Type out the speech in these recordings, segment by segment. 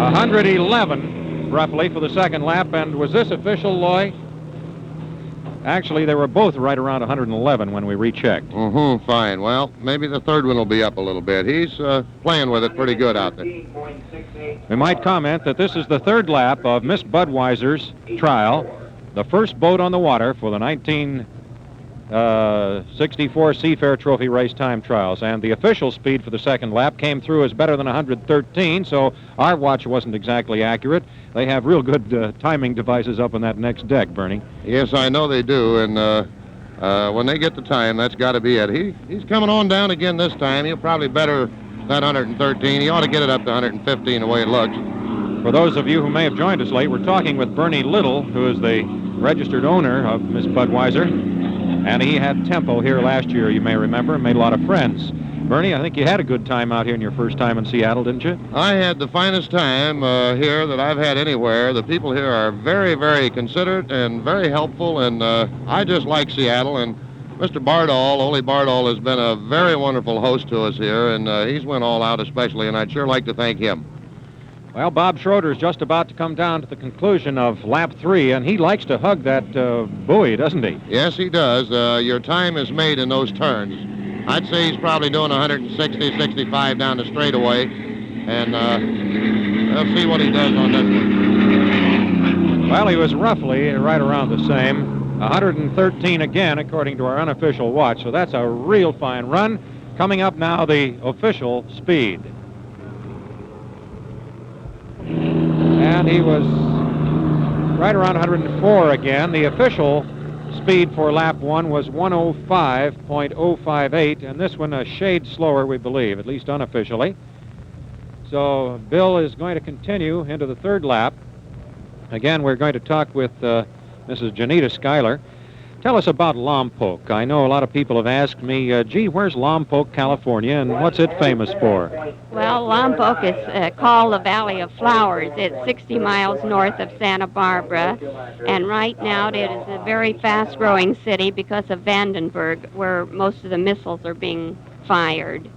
111 roughly for the second lap. And was this official, Loy? Actually, they were both right around 111 when we rechecked. Fine. Well, maybe the third one will be up a little bit. He's playing with it pretty good out there. We might comment that this is the third lap of Miss Budweiser's trial, the first boat on the water for the 1964 Seafair Trophy Race Time Trials. And the official speed for the second lap came through as better than 113, so our watch wasn't exactly accurate. They have real good timing devices up on that next deck, Bernie. Yes, I know they do, and when they get the time, that's got to be it. He's coming on down again this time. He'll probably better that 113. He ought to get it up to 115 the way it looks. For those of you who may have joined us late, we're talking with Bernie Little, who is the registered owner of Miss Budweiser, and he had tempo here last year, you may remember, and made a lot of friends. Bernie, I think you had a good time out here in your first time in Seattle, didn't you? I had the finest time here that I've had anywhere. The people here are very, very considerate and very helpful, and I just like Seattle. And Mr. Bardall, Ole Bardall, has been a very wonderful host to us here, and he's went all out especially, and I'd sure like to thank him. Well, Bob Schroeder's just about to come down to the conclusion of lap 3, and he likes to hug that buoy, doesn't he? Yes, he does. Your time is made in those turns. I'd say he's probably doing 160, 65 down the straightaway, and we'll see what he does on this one. Well, he was roughly right around the same. 113 again, according to our unofficial watch, so that's a real fine run. Coming up now, the official speed. And he was right around 104 again. The official speed for lap 1 was 105.058, and this one a shade slower, we believe, at least unofficially. So Bill is going to continue into the third lap. Again, we're going to talk with Mrs. Genita Schuyler. Tell us about Lompoc. I know a lot of people have asked me, gee, where's Lompoc, California, and what's it famous for? Well, Lompoc is called the Valley of Flowers. It's 60 miles north of Santa Barbara, and right now it is a very fast-growing city because of Vandenberg, where most of the missiles are being fired.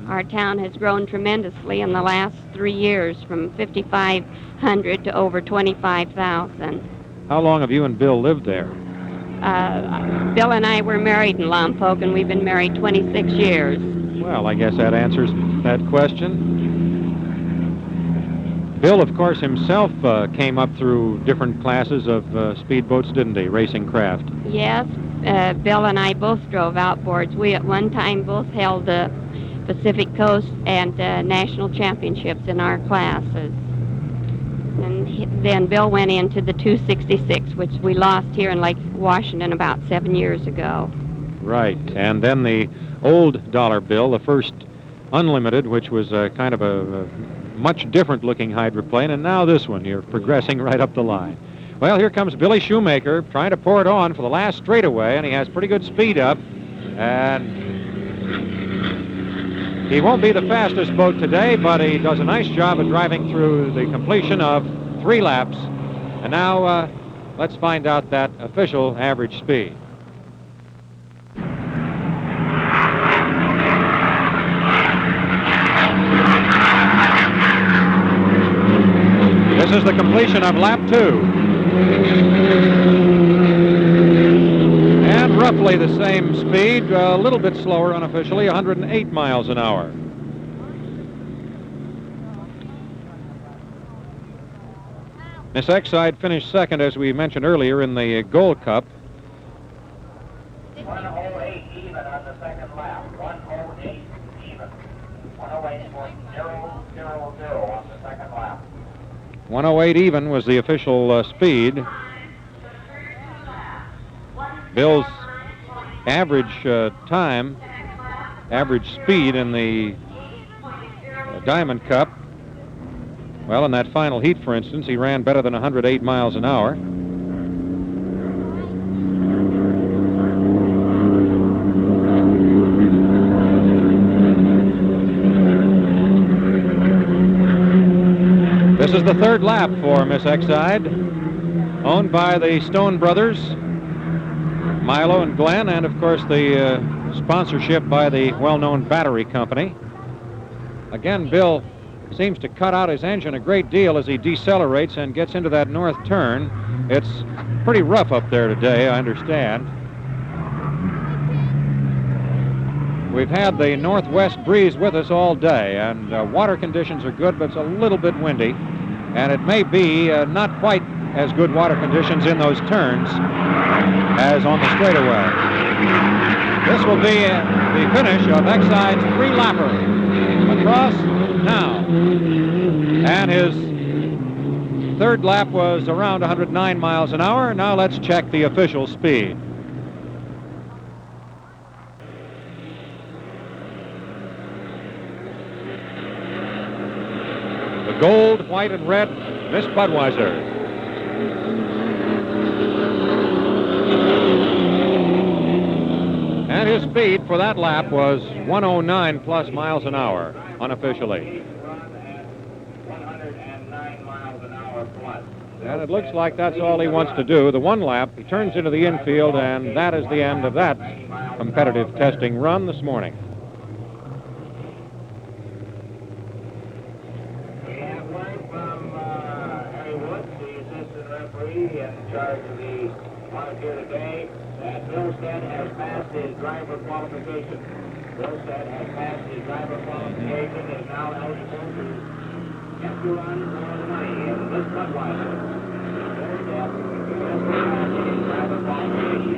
Our town has grown tremendously in the last 3 years, from 5,500 to over 25,000. How long have you and Bill lived there? Bill and I were married in Lompoc, and we've been married 26 years. Well, I guess that answers that question. Bill, of course, himself came up through different classes of speedboats, didn't he, racing craft? Yes, Bill and I both drove outboards. We at one time both held the Pacific Coast and national championships in our classes. And then Bill went into the 266, which we lost here in Lake Washington about 7 years ago. Right. And then the old dollar bill, the first unlimited, which was kind of a much different-looking hydroplane, and now this one. You're progressing right up the line. Well, here comes Billy Shoemaker trying to pour it on for the last straightaway, and he has pretty good speed up. And he won't be the fastest boat today, but he does a nice job of driving through the completion of 3 laps. And now let's find out that official average speed. This is the completion of lap 2. And roughly the same speed, a little bit slower unofficially, 108 miles an hour. Miss Exide finished second, as we mentioned earlier, in the Gold Cup. 108 even on the second lap. 108 even. 108.000 on the second lap. 108 even was the official speed. Bill's average time, average speed in the Diamond Cup, well, in that final heat, for instance, he ran better than 108 miles an hour. This is the third lap for Miss Exide, owned by the Stone brothers, Milo and Glenn, and of course the sponsorship by the well-known Battery Company. Again, Bill seems to cut out his engine a great deal as he decelerates and gets into that north turn. It's pretty rough up there today, I understand. We've had the northwest breeze with us all day, and water conditions are good, but it's a little bit windy. And it may be not quite as good water conditions in those turns as on the straightaway. This will be the finish of Exide's three-lapper. Across now. And his third lap was around 109 miles an hour. Now let's check the official speed. The gold, white, and red Miss Budweiser. And his speed for that lap was 109 plus miles an hour, unofficially. 109 miles an hour plus. And it looks like that's all he wants to do. The one lap, he turns into the infield, and that is the end of that competitive testing run this morning. We have word from Harry Woods, the assistant referee in charge of the monitor today, that Milstead has passed his driver qualification. Milstead has passed his driver qualification and is now eligible to get to run for the money in this Budweiser. Milstead has passed his driver qualification.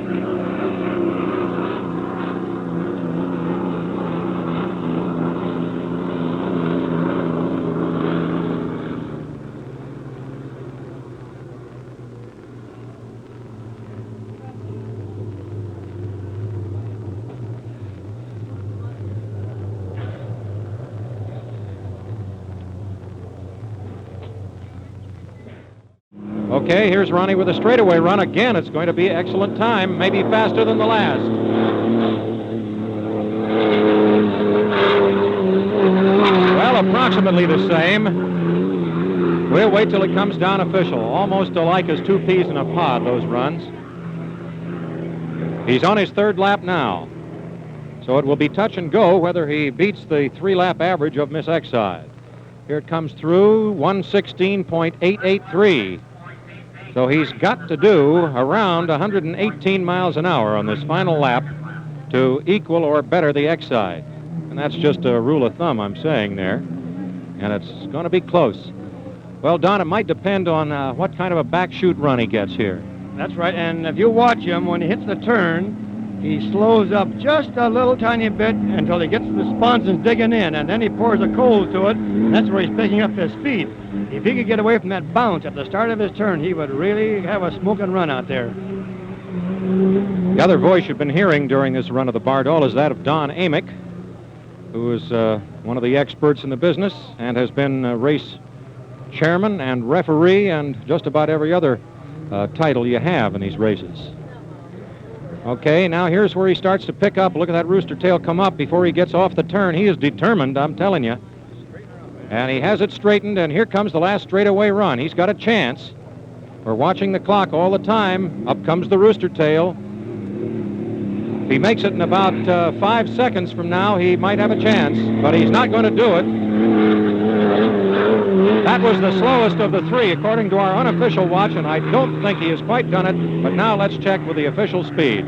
Okay, here's Ronnie with a straightaway run. Again, it's going to be excellent time, maybe faster than the last. Well, approximately the same. We'll wait till it comes down official. Almost alike as two peas in a pod, those runs. He's on his third lap now. So it will be touch and go whether he beats the three-lap average of Miss Exide. Here it comes through, 116.883. So he's got to do around 118 miles an hour on this final lap to equal or better the Exide. And that's just a rule of thumb I'm saying there. And it's going to be close. Well, Don, it might depend on what kind of a back chute run he gets here. That's right, and if you watch him, when he hits the turn, he slows up just a little tiny bit until he gets the sponsons digging in, and then he pours the coals to it, and that's where he's picking up his speed. If he could get away from that bounce at the start of his turn, he would really have a smoking run out there. The other voice you've been hearing during this run of the Bardol is that of Don Amick, who is one of the experts in the business and has been race chairman and referee and just about every other title you have in these races. Okay, now here's where he starts to pick up. Look at that rooster tail come up before he gets off the turn. He is determined, I'm telling you. And he has it straightened, and here comes the last straightaway run. He's got a chance. We're watching the clock all the time. Up comes the rooster tail. If he makes it in about 5 seconds from now, he might have a chance, but he's not going to do it. That was the slowest of the three, according to our unofficial watch, and I don't think he has quite done it, but now let's check with the official speed.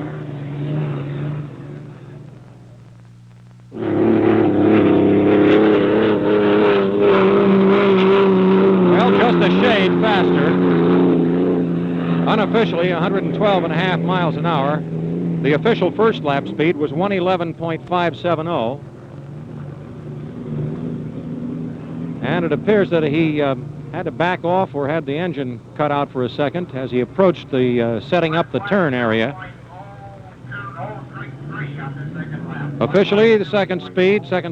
Well, just a shade faster. Unofficially, 112.5 miles an hour. The official first lap speed was 111.570. And it appears that he had to back off or had the engine cut out for a second as he approached the setting up the turn area. Officially, the second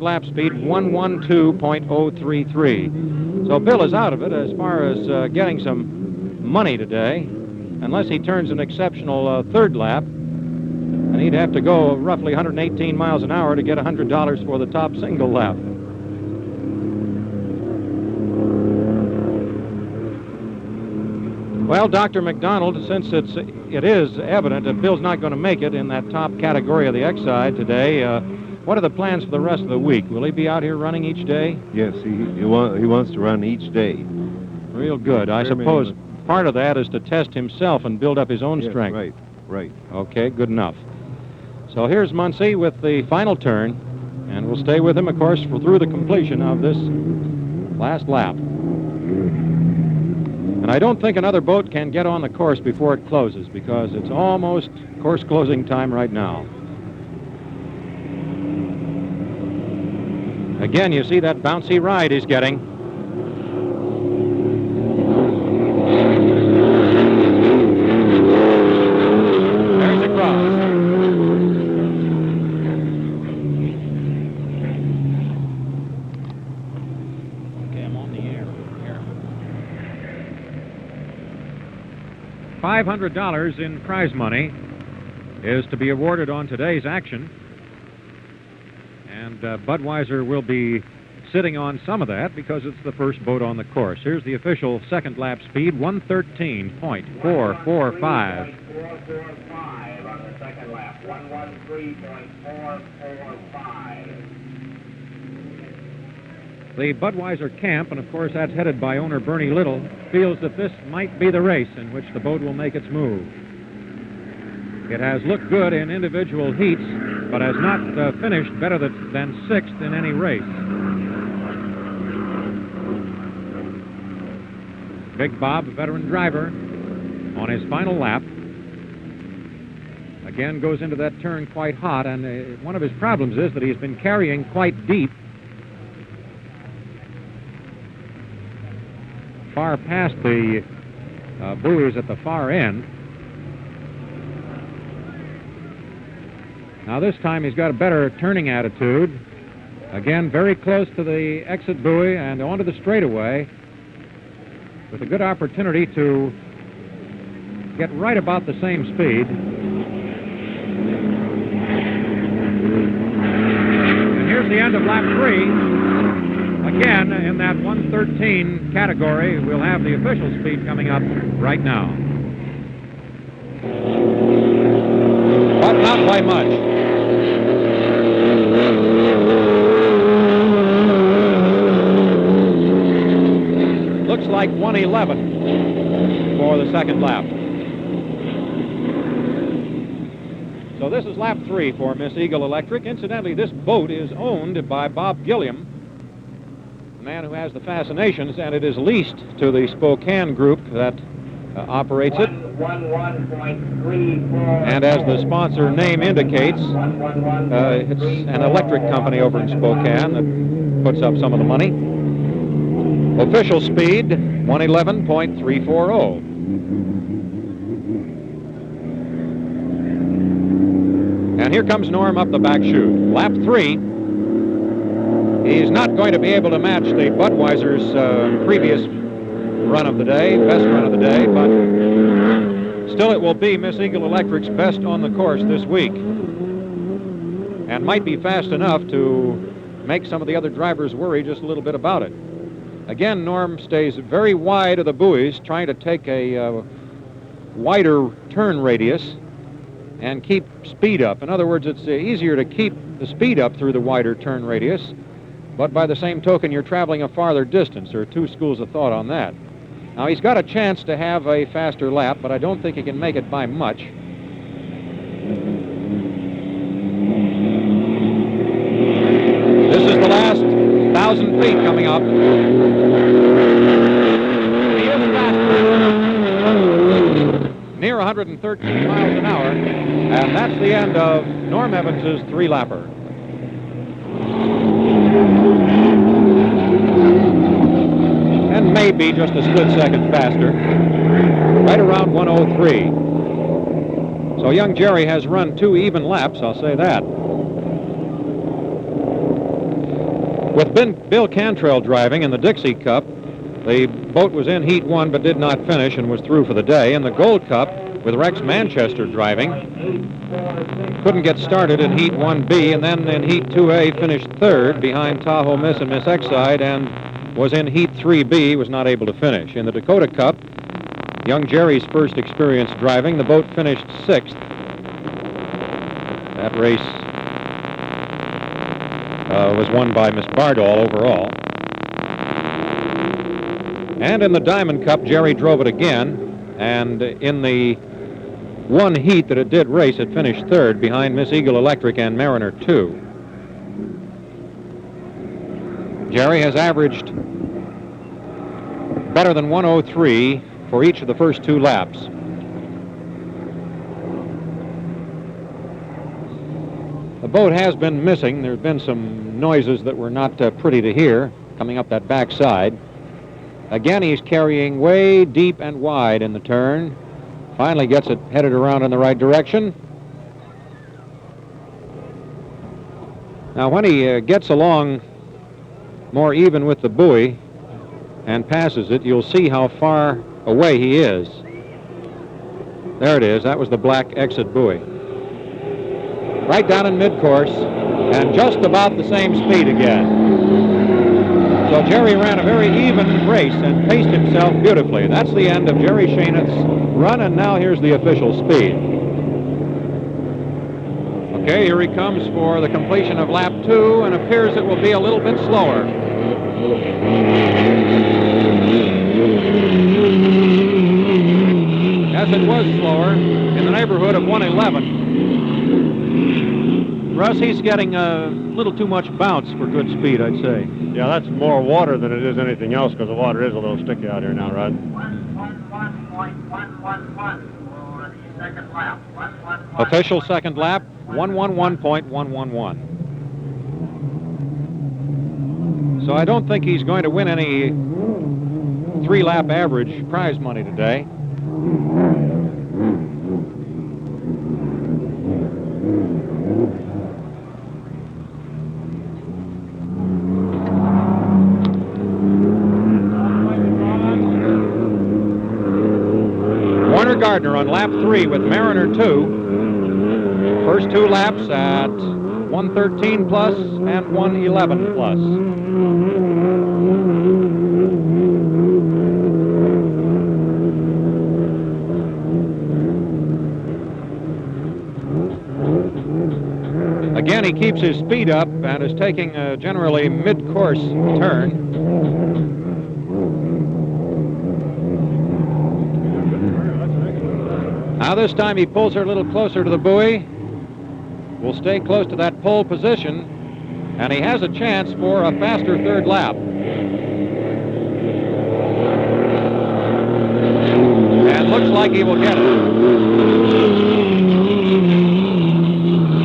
lap speed, 112.033. So Bill is out of it as far as getting some money today, unless he turns an exceptional third lap. And he'd have to go roughly 118 miles an hour to get $100 for the top single lap. Well, Dr. McDonald, since it is evident that Bill's not going to make it in that top category of the Exide today, What are the plans for the rest of the week? Will he be out here running each day? Yes, he wants to run each day. Real good. I suppose part of that is to test himself and build up his own Yes, strength. right. Okay, good enough. So here's Muncie with the final turn, and we'll stay with him, of course, through the completion of this last lap. And I don't think another boat can get on the course before it closes, because it's almost course closing time right now. Again, you see that bouncy ride he's getting. There's across. Okay, I'm on the air here. $500 in prize money is to be awarded on today's action. And Budweiser will be sitting on some of that because it's the first boat on the course. Here's the official second lap speed, 113.445. 445 on the second lap. 113.445. The Budweiser camp, and of course that's headed by owner Bernie Little, feels that this might be the race in which the boat will make its move. It has looked good in individual heats, but has not finished better than sixth in any race. Big Bob, a veteran driver, on his final lap, again goes into that turn quite hot, and one of his problems is that he's been carrying quite deep, far past the buoys at the far end. Now this time he's got a better turning attitude. Again, very close to the exit buoy and onto the straightaway, with a good opportunity to get right about the same speed. And here's the end of lap 3. Again, in that 113 category, we'll have the official speed coming up right now. But not by much. Looks like 111 for the second lap. So this is lap 3 for Miss Eagle Electric. Incidentally, this boat is owned by Bob Gilliam, the man who has the Fascinations, and it is leased to the Spokane group that operates it. And as the sponsor name indicates, it's an electric company over in Spokane that puts up some of the money. Official speed, 111.340. And here comes Norm up the back chute. Lap 3. He's not going to be able to match the Budweiser's previous run of the day, best run of the day, but still it will be Miss Eagle Electric's best on the course this week, and might be fast enough to make some of the other drivers worry just a little bit about it. Again, Norm stays very wide of the buoys, trying to take a wider turn radius and keep speed up. In other words, it's easier to keep the speed up through the wider turn radius, but by the same token, you're traveling a farther distance. There are two schools of thought on that. Now, he's got a chance to have a faster lap, but I don't think he can make it by much. This is the last 1,000 feet coming up. He is faster. Near 113 miles an hour, and that's the end of Norm Evans's three-lapper. And maybe just a split second faster, right around 103. So young Jerry has run 2 even laps, I'll say that. With Bill Cantrell driving in the Dixie Cup, the boat was in Heat 1 but did not finish and was through for the day. In the Gold Cup, with Rex Manchester driving, couldn't get started in Heat 1B, and then in Heat 2A finished third behind Tahoe Miss and Miss Exide, and was in Heat 3B, was not able to finish. In the Dakota Cup, young Jerry's first experience driving, the boat finished 6th. That race was won by Miss Bardall overall. And in the Diamond Cup, Jerry drove it again, and in the one heat that it did race, it finished third behind Miss Eagle Electric and Mariner 2. Jerry has averaged better than 103 for each of the first 2 laps. The boat has been missing. There's been some noises that were not pretty to hear coming up that backside. Again, he's carrying way deep and wide in the turn. Finally gets it headed around in the right direction. Now, when he gets along more even with the buoy and passes it, you'll see how far away he is. There it is. That was the black exit buoy. Right down in mid-course, and just about the same speed again. So Jerry ran a very even race and paced himself beautifully. That's the end of Jerry Schoeneth's run, and now here's the official speed. Okay, here he comes for the completion of lap 2, and appears it will be a little bit slower. Yes, it was slower, in the neighborhood of 111. Russ, he's getting a little too much bounce for good speed, I'd say. Yeah, that's more water than it is anything else, because the water is a little sticky out here now, Rod. 111.111 for the second lap. Official second lap, 111.111. So I don't think he's going to win any 3-lap average prize money today. Gardner on lap 3 with Mariner 2. First 2 laps at 113 plus and 111 plus. Again, he keeps his speed up and is taking a generally mid-course turn. Now this time he pulls her a little closer to the buoy. Will stay close to that pole position, and he has a chance for a faster third lap. And looks like he will get it.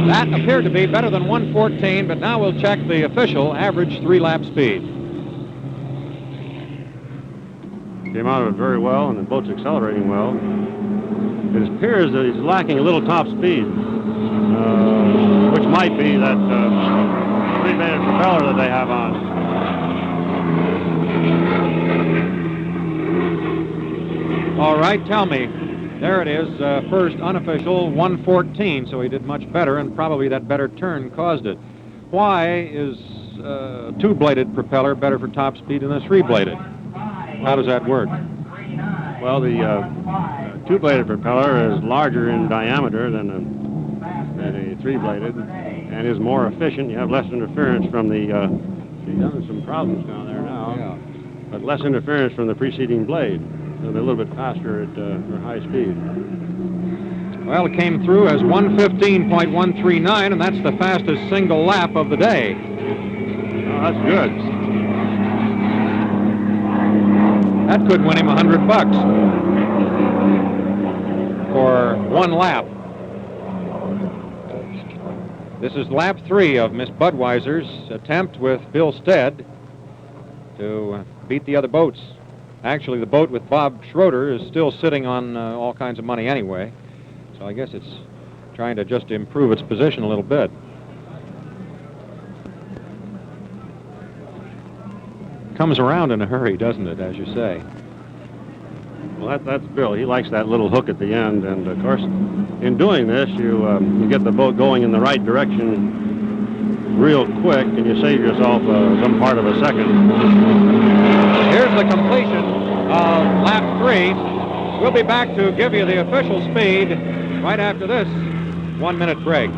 That appeared to be better than 114, but now we'll check the official average 3-lap speed. Came out of it very well, and the boat's accelerating well. It appears that he's lacking a little top speed, which might be that 3-bladed propeller that they have on. All right, tell me. There it is, first unofficial, 114, so he did much better, and probably that better turn caused it. Why is a 2-bladed propeller better for top speed than a 3-bladed? How does that work? Well, the 2-bladed propeller is larger in diameter than a 3-bladed, and is more efficient. You have less interference from the, she's having some problems down there now, Yeah. but less interference from the preceding blade. So they're a little bit faster at high speed. Well, it came through as 115.139, and that's the fastest single lap of the day. Oh, that's good. That could win him $100 for 1 lap. This is lap 3 of Miss Budweiser's attempt with Bill Stead to beat the other boats. Actually, the boat with Bob Schroeder is still sitting on all kinds of money anyway, so I guess it's trying to just improve its position a little bit. Comes around in a hurry, doesn't it, as you say? Well, that's Bill. He likes that little hook at the end, and of course, in doing this, you get the boat going in the right direction real quick, and you save yourself some part of a second. Here's the completion of lap 3. We'll be back to give you the official speed right after this 1-minute break.